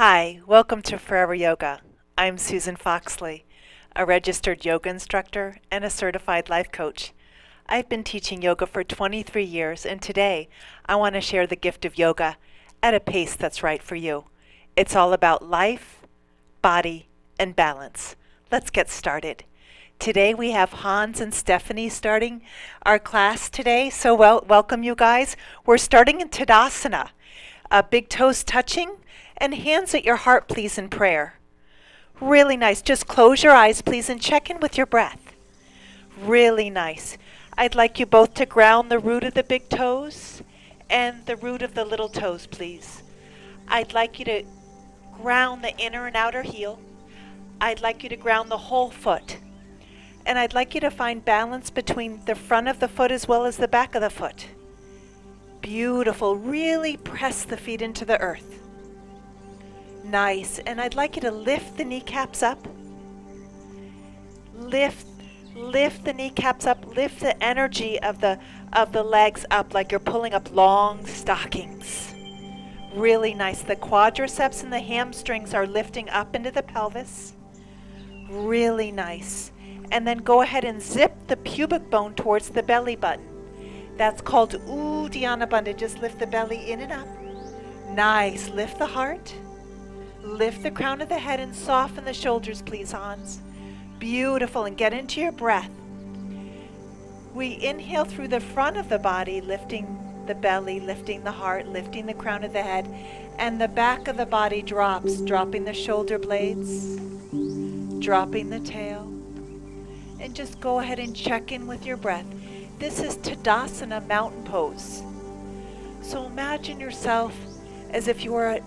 Hi, welcome to Forever Yoga. I'm Susan Foxley, a registered yoga instructor and a certified life coach. I've been teaching yoga for 23 years, and today I want to share the gift of yoga at a pace that's right for you. It's all about life, body, and balance. Let's get started. Today we have Hans and Stephanie starting our class today, so welcome you guys. We're starting in Tadasana, big toes touching, and hands at your heart, please, in prayer. Really nice. Just close your eyes, please, and check in with your breath. Really nice. I'd like you both to ground the root of the big toes and the root of the little toes, please. I'd like you to ground the inner and outer heel. I'd like you to ground the whole foot. And I'd like you to find balance between the front of the foot as well as the back of the foot. Beautiful. Really press the feet into the earth. Nice. And I'd like you to lift the kneecaps up. Lift the kneecaps up. Lift the energy of the legs up like you're pulling up long stockings. Really nice. The quadriceps and the hamstrings are lifting up into the pelvis. Really nice. And then go ahead and zip the pubic bone towards the belly button. That's called Uddiyana Bandha. Just lift the belly in and up. Nice. Lift the heart. Lift the crown of the head and soften the shoulders, please, Hans. Beautiful. And get into your breath. We inhale through the front of the body, lifting the belly, lifting the heart, lifting the crown of the head. And the back of the body drops, dropping the shoulder blades, dropping the tail. And just go ahead and check in with your breath. This is Tadasana mountain pose. So imagine yourself as if you were a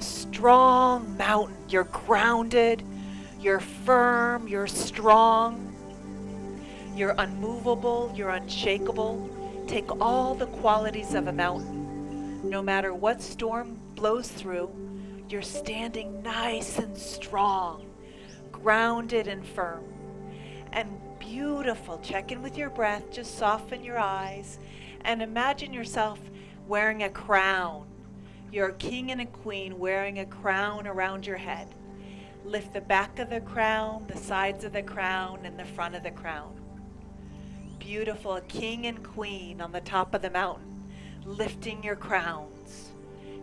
strong mountain. You're grounded, you're firm, you're strong, you're unmovable, you're unshakable. Take all the qualities of a mountain. No matter what storm blows through, you're standing nice and strong, grounded and firm. And beautiful. Check in with your breath. Just soften your eyes and imagine yourself wearing a crown. You're a king and a queen wearing a crown around your head. Lift the back of the crown, the sides of the crown, and the front of the crown. Beautiful. A king and queen on the top of the mountain, lifting your crowns.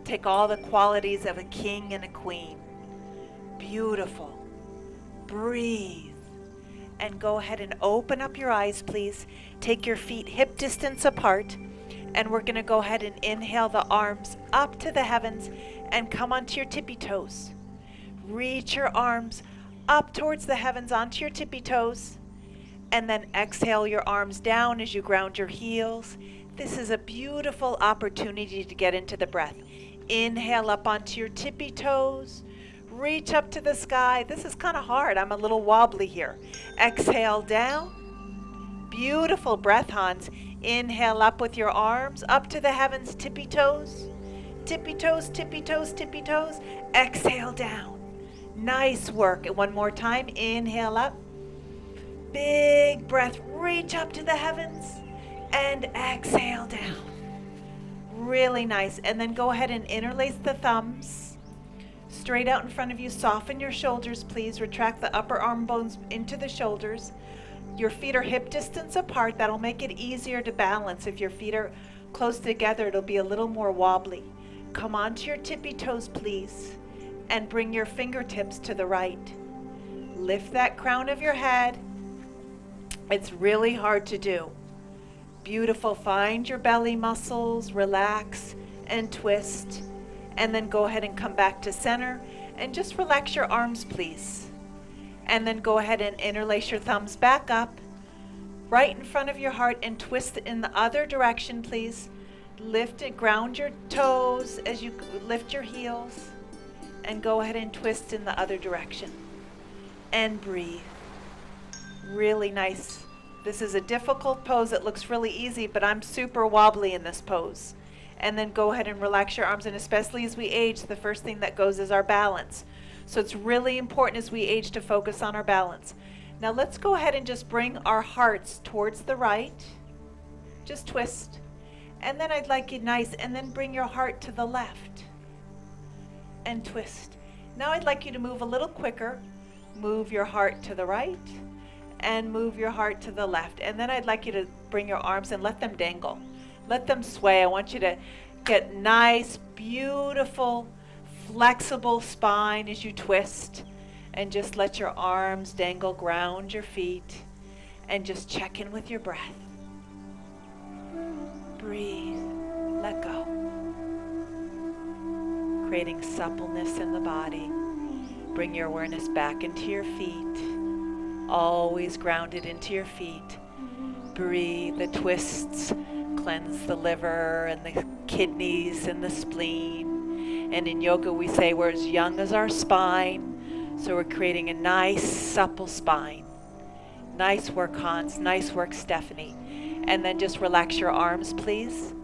Take all the qualities of a king and a queen. Beautiful. Breathe. And go ahead and open up your eyes, please. Take your feet hip distance apart. And we're going to go ahead and inhale the arms up to the heavens and come onto your tippy toes. Reach your arms up towards the heavens onto your tippy toes. And then exhale your arms down as you ground your heels. This is a beautiful opportunity to get into the breath. Inhale up onto your tippy toes. Reach up to the sky. This is kind of hard. I'm a little wobbly here. Exhale down. Beautiful breath, Hans. Inhale up with your arms up to the heavens, tippy toes. Tippy toes, tippy toes, tippy toes. Exhale down. Nice work. And one more time. Inhale up. Big breath. Reach up to the heavens and exhale down. Really nice. And then go ahead and interlace the thumbs. Straight out in front of you. Soften your shoulders, please. Retract the upper arm bones into the shoulders. Your feet are hip distance apart. That'll make it easier to balance. If your feet are close together, it'll be a little more wobbly. Come onto your tippy toes, please, and bring your fingertips to the right. Lift that crown of your head. It's really hard to do. Beautiful. Find your belly muscles, relax and twist. And then go ahead and come back to center and just relax your arms, please. And then go ahead and interlace your thumbs back up right in front of your heart and twist in the other direction, please. Lift it, ground your toes as you lift your heels and go ahead and twist in the other direction. And breathe. Really nice. This is a difficult pose. It looks really easy, but I'm super wobbly in this pose. And then go ahead and relax your arms, and especially as we age, the first thing that goes is our balance. So it's really important as we age to focus on our balance. Now let's go ahead and just bring our hearts towards the right. Just twist. And then I'd like you nice, and then bring your heart to the left. And twist. Now I'd like you to move a little quicker. Move your heart to the right and move your heart to the left. And then I'd like you to bring your arms and let them dangle. Let them sway. I want you to get nice, beautiful, flexible spine as you twist. And just let your arms dangle, ground your feet, and just check in with your breath. Breathe, let go. Creating suppleness in the body. Bring your awareness back into your feet, always grounded into your feet. Breathe the twists, cleanse the liver and the kidneys and the spleen. And in yoga we say we're as young as our spine, so we're creating a nice supple spine. Nice work, Hans. Nice work, Stephanie. And then just relax your arms, please.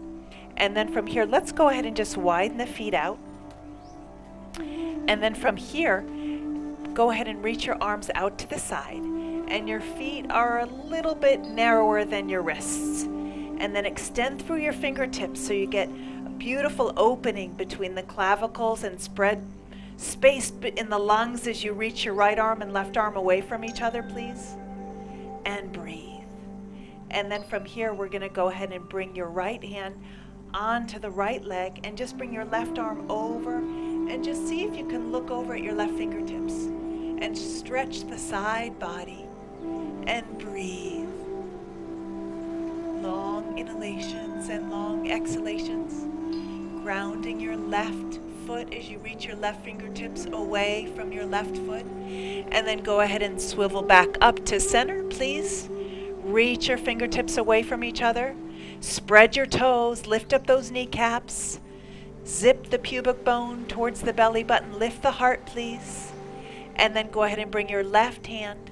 And then from here, let's go ahead and just widen the feet out. And then from here, go ahead and reach your arms out to the side. And your feet are a little bit narrower than your wrists. And then extend through your fingertips so you get a beautiful opening between the clavicles and spread space in the lungs as you reach your right arm and left arm away from each other, please. And breathe. And then from here, we're going to go ahead and bring your right hand onto the right leg and just bring your left arm over and just see if you can look over at your left fingertips and stretch the side body and breathe. Long inhalations and long exhalations, grounding your left foot as you reach your left fingertips away from your left foot. And then go ahead and swivel back up to center, please. Reach your fingertips away from each other. Spread your toes, lift up those kneecaps. Zip the pubic bone towards the belly button. Lift the heart, please. And then go ahead and bring your left hand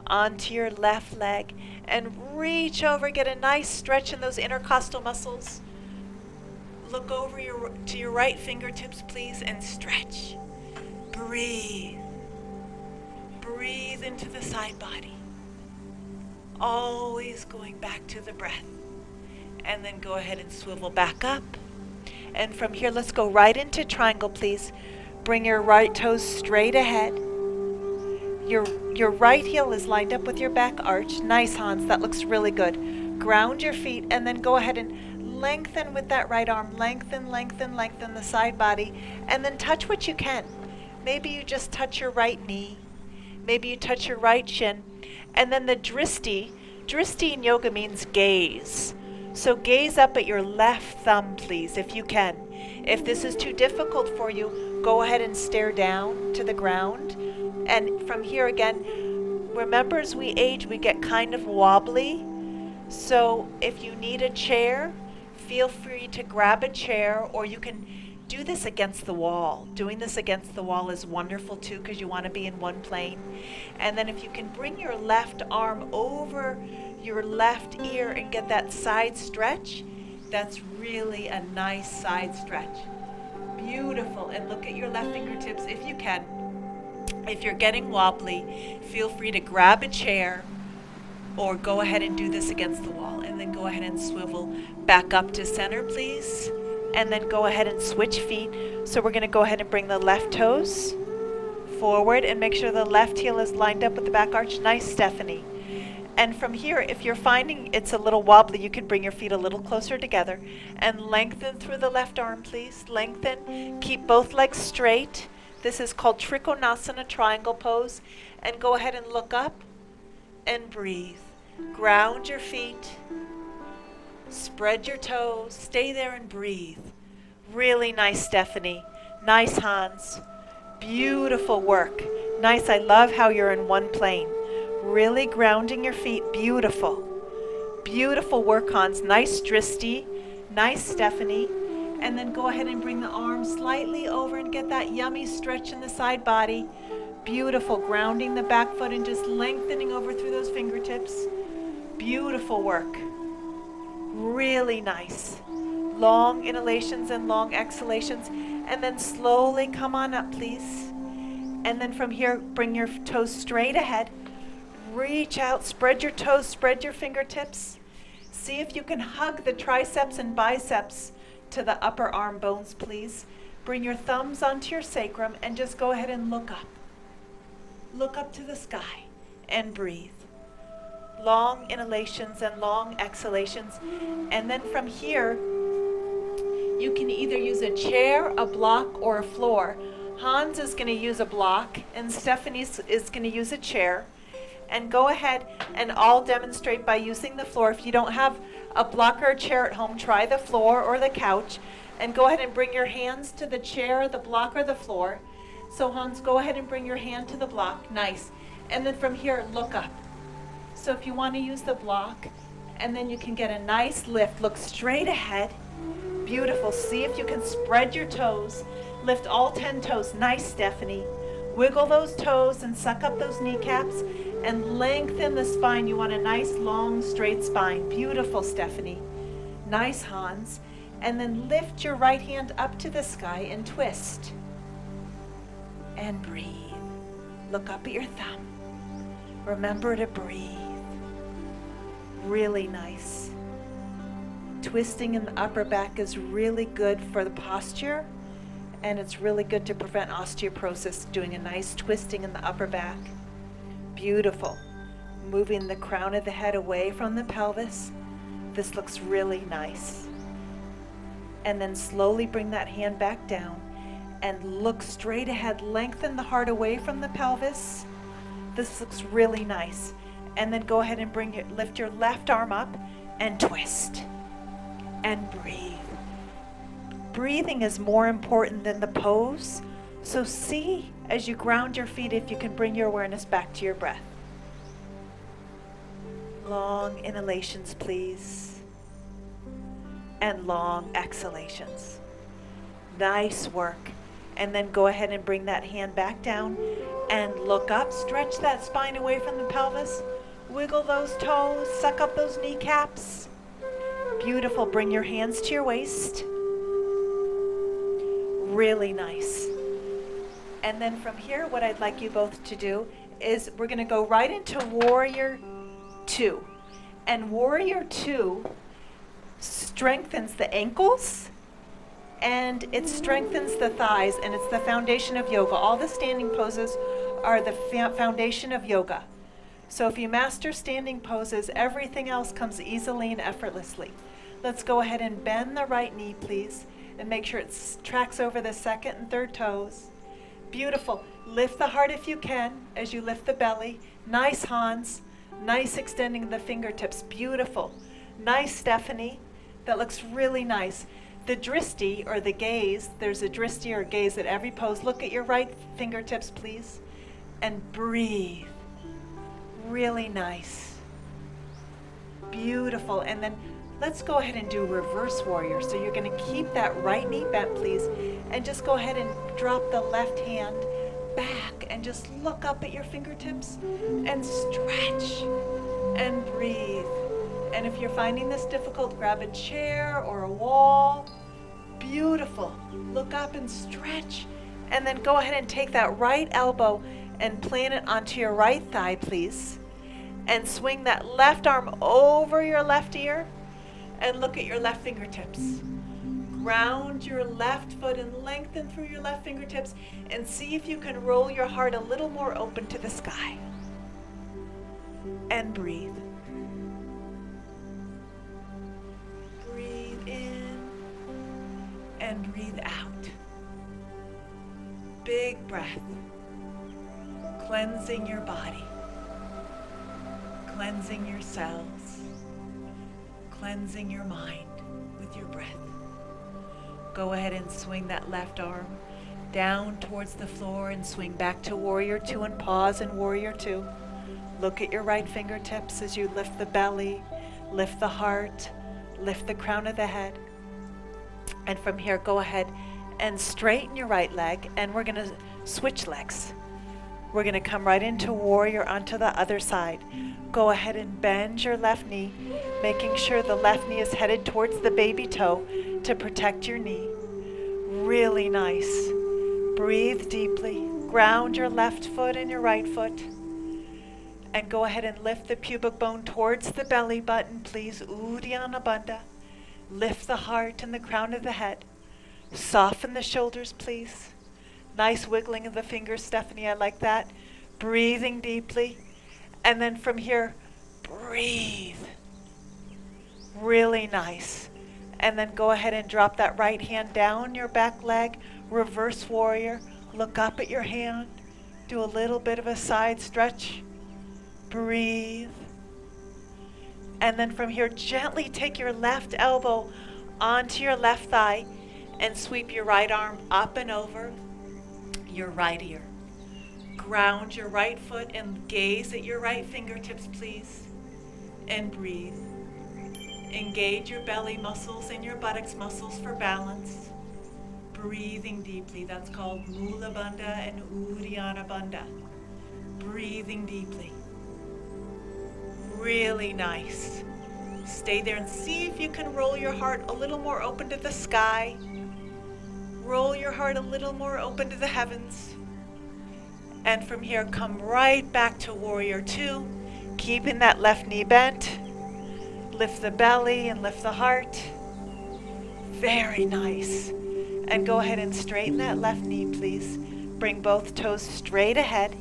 onto your left leg and reach over. Get a nice stretch in those intercostal muscles. Look over to your right fingertips, please, and stretch. Breathe. Breathe into the side body. Always going back to the breath. And then go ahead and swivel back up. And from here, let's go right into triangle, please. Bring your right toes straight ahead. Your right heel is lined up with your back arch. Nice, Hans. That looks really good. Ground your feet and then go ahead and lengthen with that right arm. Lengthen, lengthen, lengthen the side body. And then touch what you can. Maybe you just touch your right knee. Maybe you touch your right shin. And then the dristi in yoga means gaze. So gaze up at your left thumb, please, if you can. If this is too difficult for you, go ahead and stare down to the ground. And from here again, remember as we age, we get kind of wobbly. So if you need a chair, feel free to grab a chair, or you can do this against the wall. Doing this against the wall is wonderful too, because you want to be in one plane. And then if you can bring your left arm over your left ear and get that side stretch, that's really a nice side stretch. Beautiful. And look at your left fingertips if you can. If you're getting wobbly, feel free to grab a chair or go ahead and do this against the wall. And then go ahead and swivel back up to center, please. And then go ahead and switch feet. So we're going to go ahead and bring the left toes forward and make sure the left heel is lined up with the back arch. Nice, Stephanie. And from here, if you're finding it's a little wobbly, you can bring your feet a little closer together and lengthen through the left arm, please. Lengthen. Keep both legs straight. This is called Trikonasana triangle pose. And go ahead and look up and breathe. Ground your feet. Spread your toes. Stay there and breathe. Really nice, Stephanie. Nice, Hans. Beautiful work. Nice. I love how you're in one plane. Really grounding your feet. Beautiful. Beautiful work, Hans. Nice, Dristi. Nice, Stephanie. And then go ahead and bring the arms slightly over and get that yummy stretch in the side body. Beautiful. Grounding the back foot and just lengthening over through those fingertips. Beautiful work. Really nice. Long inhalations and long exhalations. And then slowly come on up, please. And then from here, bring your toes straight ahead. Reach out, spread your toes, spread your fingertips. See if you can hug the triceps and biceps to the upper arm bones, please. Bring your thumbs onto your sacrum and just go ahead and look up. Look up to the sky and breathe. Long inhalations and long exhalations. And then from here, you can either use a chair, a block, or a floor. Hans is going to use a block and Stephanie is going to use a chair. And go ahead and I'll demonstrate by using the floor. If you don't have a block or a chair at home, try the floor or the couch. And go ahead and bring your hands to the chair, the block, or the floor. So Hans, go ahead and bring your hand to the block. Nice. And then from here, look up. So if you want to use the block, and then you can get a nice lift. Look straight ahead. Beautiful. See if you can spread your toes. Lift all 10 toes. Nice, Stephanie. Wiggle those toes and suck up those kneecaps and lengthen the spine. You want a nice, long, straight spine. Beautiful, Stephanie. Nice, Hans. And then lift your right hand up to the sky and twist. And breathe. Look up at your thumb. Remember to breathe. Really nice. Twisting in the upper back is really good for the posture, and it's really good to prevent osteoporosis, doing a nice twisting in the upper back. Beautiful. Moving the crown of the head away from the pelvis. This looks really nice. And then slowly bring that hand back down and look straight ahead. Lengthen the heart away from the pelvis. This looks really nice. And then go ahead and lift your left arm up and twist. And breathe. Breathing is more important than the pose. So see as you ground your feet if you can bring your awareness back to your breath. Long inhalations, please. And long exhalations. Nice work. And then go ahead and bring that hand back down and look up. Stretch that spine away from the pelvis. Wiggle those toes. Suck up those kneecaps. Beautiful. Bring your hands to your waist. Really nice. And then from here, what I'd like you both to do is we're going to go right into Warrior 2. And Warrior 2 strengthens the ankles and it strengthens the thighs, and it's the foundation of yoga. All the standing poses are the foundation of yoga. So if you master standing poses, everything else comes easily and effortlessly. Let's go ahead and bend the right knee, please, and make sure it tracks over the second and third toes. Beautiful. Lift the heart if you can as you lift the belly. Nice, Hans. Nice extending the fingertips. Beautiful. Nice, Stephanie. That looks really nice. The dristi, or the gaze, there's a dristi or gaze at every pose. Look at your right fingertips, please, and breathe. Really nice. Beautiful. And then let's go ahead and do reverse warrior. So you're going to keep that right knee bent, please, and just go ahead and drop the left hand back and just look up at your fingertips and stretch and breathe. And if you're finding this difficult, grab a chair or a wall. Beautiful. Look up and stretch. And then go ahead and take that right elbow and plant it onto your right thigh, please. And swing that left arm over your left ear and look at your left fingertips. Ground your left foot and lengthen through your left fingertips and see if you can roll your heart a little more open to the sky. And breathe. Breathe in and breathe out. Big breath. Cleansing your body. Cleansing your cells. Cleansing your mind with your breath. Go ahead and swing that left arm down towards the floor and swing back to Warrior 2 and pause in Warrior 2. Look at your right fingertips as you lift the belly, lift the heart, lift the crown of the head. And from here, go ahead and straighten your right leg, and we're going to switch legs. We're going to come right into Warrior onto the other side. Go ahead and bend your left knee, making sure the left knee is headed towards the baby toe to protect your knee. Really nice. Breathe deeply. Ground your left foot and your right foot. And go ahead and lift the pubic bone towards the belly button, please. Uddiyana Bandha. Lift the heart and the crown of the head. Soften the shoulders, please. Nice wiggling of the fingers, Stephanie, I like that. Breathing deeply. And then from here, breathe. Really nice. And then go ahead and drop that right hand down your back leg. Reverse warrior. Look up at your hand. Do a little bit of a side stretch. Breathe. And then from here, gently take your left elbow onto your left thigh and sweep your right arm up and over your right ear. Ground your right foot and gaze at your right fingertips, please. And breathe. Engage your belly muscles and your buttocks muscles for balance. Breathing deeply. That's called Mula Bandha and Uddiyana Bandha. Breathing deeply. Really nice. Stay there and see if you can roll your heart a little more open to the sky. Roll your heart a little more open to the heavens. And from here, come right back to Warrior 2, keeping that left knee bent. Lift the belly and lift the heart. Very nice. And go ahead and straighten that left knee, please. Bring both toes straight ahead.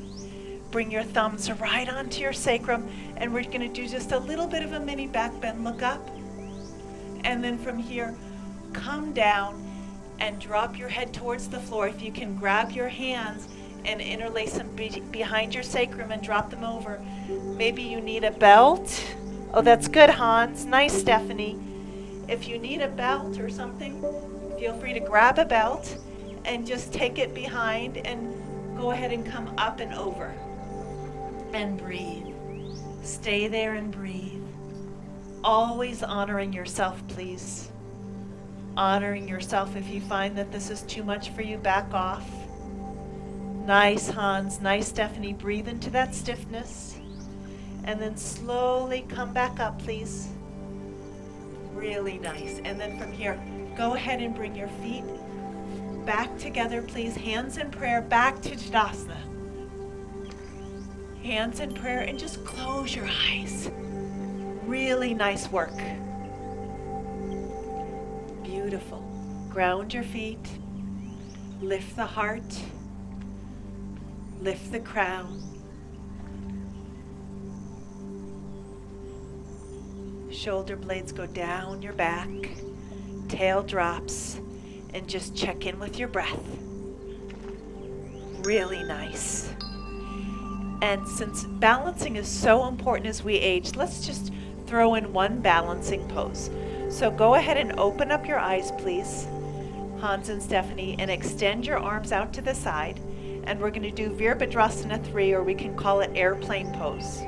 Bring your thumbs right onto your sacrum, and we're going to do just a little bit of a mini back bend. Look up. And then from here, come down and drop your head towards the floor. If you can grab your hands and interlace them behind your sacrum and drop them over. Maybe you need a belt. Oh, that's good, Hans. Nice, Stephanie. If you need a belt or something, feel free to grab a belt and just take it behind and go ahead and come up and over. And breathe. Stay there and breathe. Always honoring yourself, please. Honoring yourself. If you find that this is too much for you, back off. Nice, Hans. Nice, Stephanie. Breathe into that stiffness. And then slowly come back up, please. Really nice. And then from here, go ahead and bring your feet back together, please. Hands in prayer, back to Tadasana. Hands in prayer, and just close your eyes. Really nice work. Beautiful. Ground your feet. Lift the heart. Lift the crown. Shoulder blades go down your back. Tail drops. And just check in with your breath. Really nice. And since balancing is so important as we age, let's just throw in one balancing pose. So go ahead and open up your eyes, please, Hans and Stephanie, and extend your arms out to the side. And we're going to do Virabhadrasana 3, or we can call it airplane pose.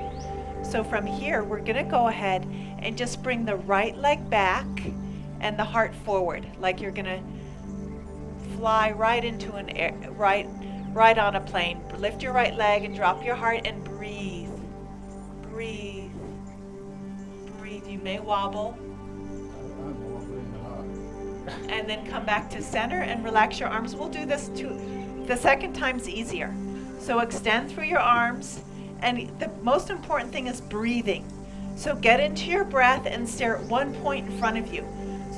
So from here, we're going to go ahead and just bring the right leg back and the heart forward, like you're going to fly right into an air, right on a plane. Lift your right leg and drop your heart and breathe. Breathe. Breathe. You may wobble. And then come back to center and relax your arms. We'll do this the second time's easier. So extend through your arms, and the most important thing is breathing. So get into your breath and stare at one point in front of you.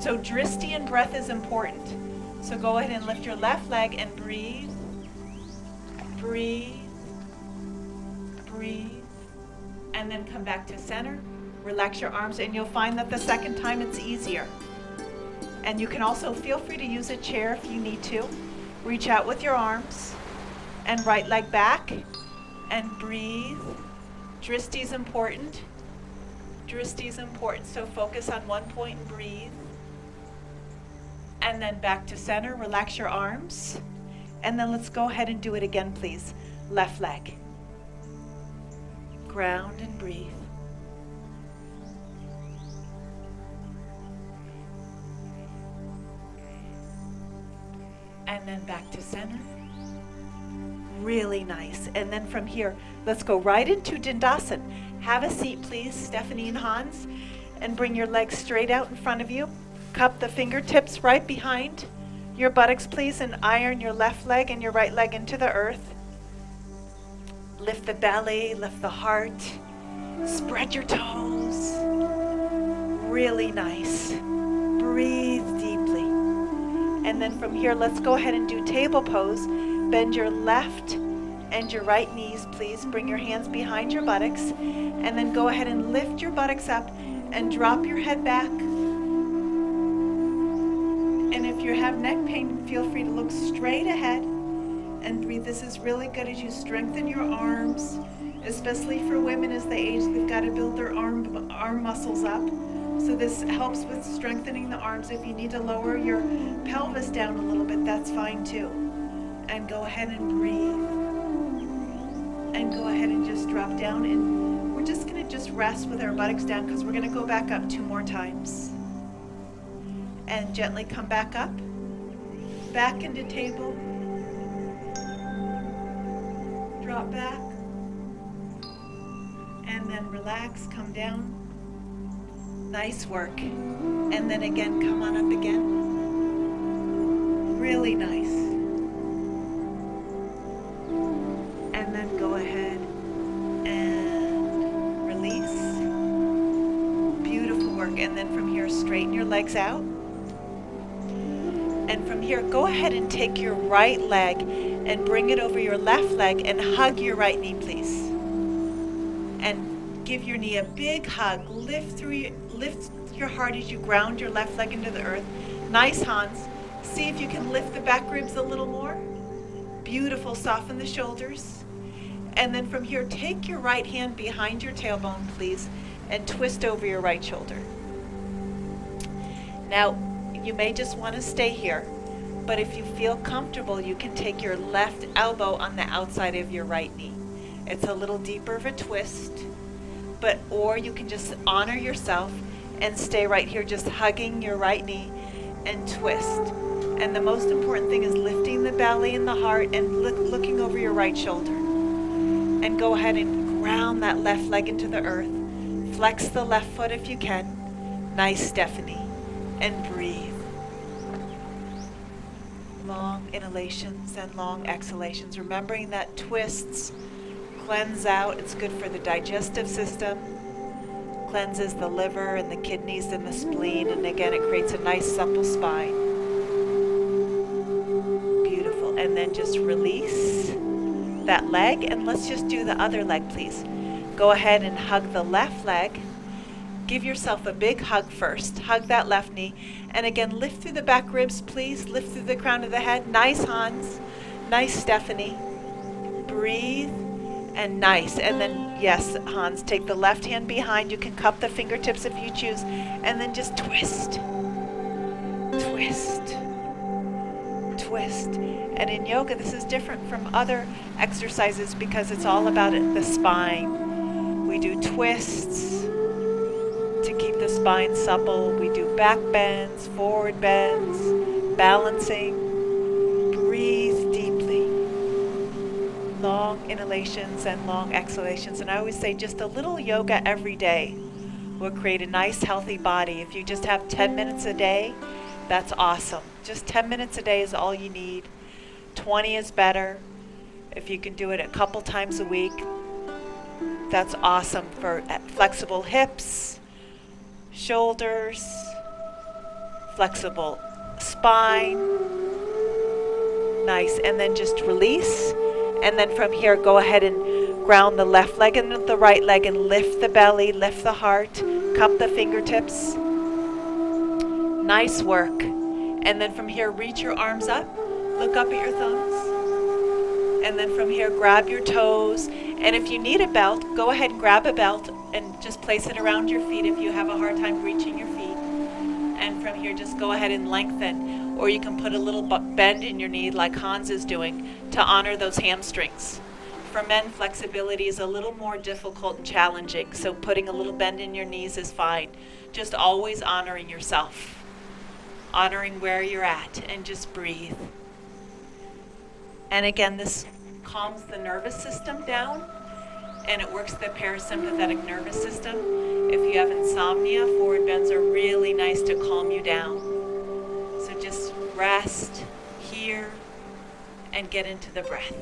So drishti and breath is important. So go ahead and lift your left leg and breathe. Breathe. Breathe. And then come back to center. Relax your arms, and you'll find that the second time it's easier. And you can also feel free to use a chair if you need to. Reach out with your arms. And right leg back. And breathe. Drishti is important. Drishti is important, so focus on one point and breathe. And then back to center. Relax your arms. And then let's go ahead and do it again, please. Left leg. Ground and breathe. And then back to center. Really nice. And then from here, let's go right into Dandasana. Have a seat, please, Stephanie and Hans, and bring your legs straight out in front of you. Cup the fingertips right behind your buttocks, please, and iron your left leg and your right leg into the earth. Lift the belly, lift the heart. Spread your toes. Really nice. Breathe deeply. And then from here, let's go ahead and do table pose. Bend your left and your right knees, please. Bring your hands behind your buttocks. And then go ahead and lift your buttocks up and drop your head back. And if you have neck pain, feel free to look straight ahead and breathe. This is really good as you strengthen your arms, especially for women as they age. They've got to build their arm muscles up. So this helps with strengthening the arms. If you need to lower your pelvis down a little bit, that's fine too. And go ahead and breathe. And go ahead and just drop down. And we're just going to just rest with our buttocks down because we're going to go back up 2 more times. And gently come back up. Back into table. Drop back. And then relax, come down. Nice work. And then again, come on up again. Really nice. And then go ahead and release. Beautiful work. And then from here, straighten your legs out. And from here, go ahead and take your right leg and bring it over your left leg and hug your right knee, please. And give your knee a big hug. Lift your heart as you ground your left leg into the earth. Nice, Hans. See if you can lift the back ribs a little more. Beautiful. Soften the shoulders. And then from here, take your right hand behind your tailbone, please, and twist over your right shoulder. Now, you may just want to stay here, but if you feel comfortable, you can take your left elbow on the outside of your right knee. It's a little deeper of a twist, or you can just honor yourself and stay right here, just hugging your right knee and twist. And the most important thing is lifting the belly and the heart and looking over your right shoulder. And go ahead and ground that left leg into the earth. Flex the left foot if you can. Nice, Stephanie. And breathe. Long inhalations and long exhalations. Remembering that twists cleanse out. It's good for the digestive system. Cleanses the liver and the kidneys and the spleen. And again, it creates a nice supple spine. Beautiful. And then just release that leg. And let's just do the other leg, please. Go ahead and hug the left leg. Give yourself a big hug first. Hug that left knee. And again, lift through the back ribs, please. Lift through the crown of the head. Nice, Hans. Nice, Stephanie. Breathe. And nice. And then, yes, Hans, take the left hand behind. You can cup the fingertips if you choose. And then just twist. Twist. Twist. And in yoga, this is different from other exercises because it's all about the spine. We do twists to keep the spine supple. We do back bends, forward bends, balancing. Breathe deeply. Long inhalations and long exhalations. And I always say just a little yoga every day will create a nice healthy body. If you just have 10 minutes a day, that's awesome. Just 10 minutes a day is all you need. 20 is better. If you can do it a couple times a week, that's awesome for flexible hips, shoulders, flexible spine. Nice. And then just release. And then from here, go ahead and ground the left leg and the right leg and lift the belly, lift the heart, cup the fingertips. Nice work. And then from here, reach your arms up, look up at your thumbs. And then from here, grab your toes. And if you need a belt, go ahead and grab a belt and just place it around your feet if you have a hard time reaching your feet. And from here, just go ahead and lengthen. Or you can put a little bend in your knee like Hans is doing to honor those hamstrings. For men, flexibility is a little more difficult and challenging, so putting a little bend in your knees is fine. Just always honoring yourself. Honoring where you're at, and just breathe. And again, this calms the nervous system down, and it works the parasympathetic nervous system. If you have insomnia, forward bends are really nice to calm you down. So just rest here and get into the breath.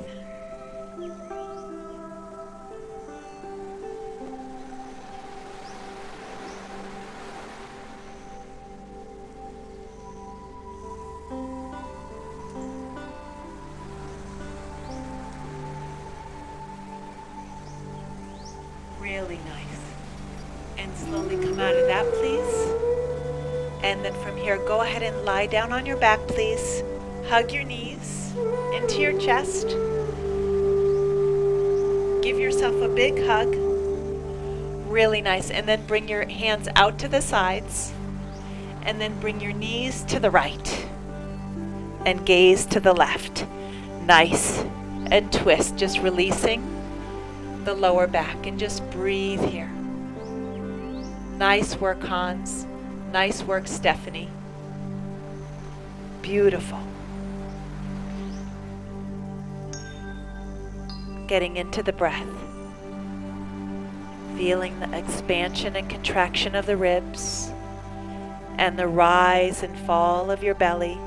Really nice. And slowly come out of that, please. And then from here, go ahead and lie down on your back, please. Hug your knees into your chest. Give yourself a big hug. Really nice. And then bring your hands out to the sides. And then bring your knees to the right. And gaze to the left. Nice. And twist, just releasing the lower back. And just breathe here. Nice work, Hans. Nice work, Stephanie. Beautiful. Getting into the breath. Feeling the expansion and contraction of the ribs. And the rise and fall of your belly.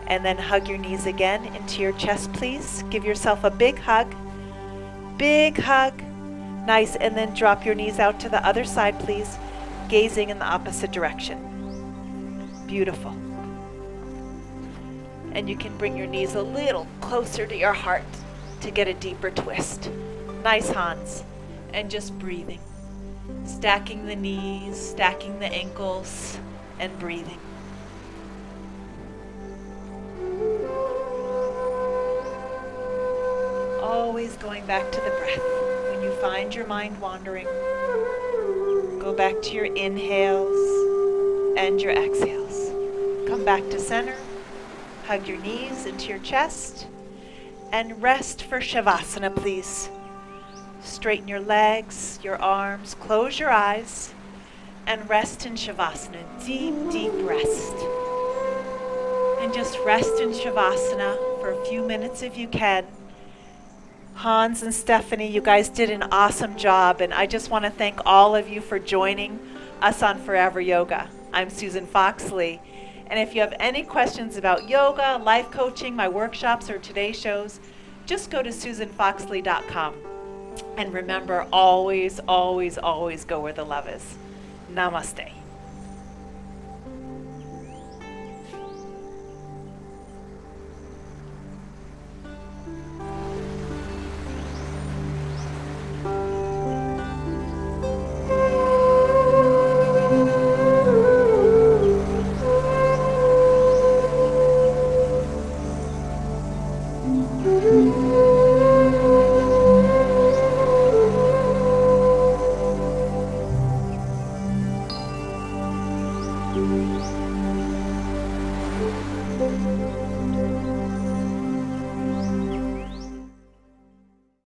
And then hug your knees again into your chest, please. Give yourself a big hug. Big hug. Nice. And then drop your knees out to the other side, please. Gazing in the opposite direction. Beautiful. And you can bring your knees a little closer to your heart to get a deeper twist. Nice, Hans. And just breathing. Stacking the knees, stacking the ankles, and breathing. Always going back to the breath. When you find your mind wandering, go back to your inhales and your exhales. Come back to center. Hug your knees into your chest. And rest for shavasana, please. Straighten your legs, your arms, close your eyes, and rest in shavasana. Deep, deep rest. And just rest in shavasana for a few minutes if you can. Hans and Stephanie, you guys did an awesome job, and I just want to thank all of you for joining us on Forever Yoga. I'm Susan Foxley, and if you have any questions about yoga, life coaching, my workshops, or today's shows, just go to susanfoxley.com. And remember, always, always, always go where the love is. Namaste.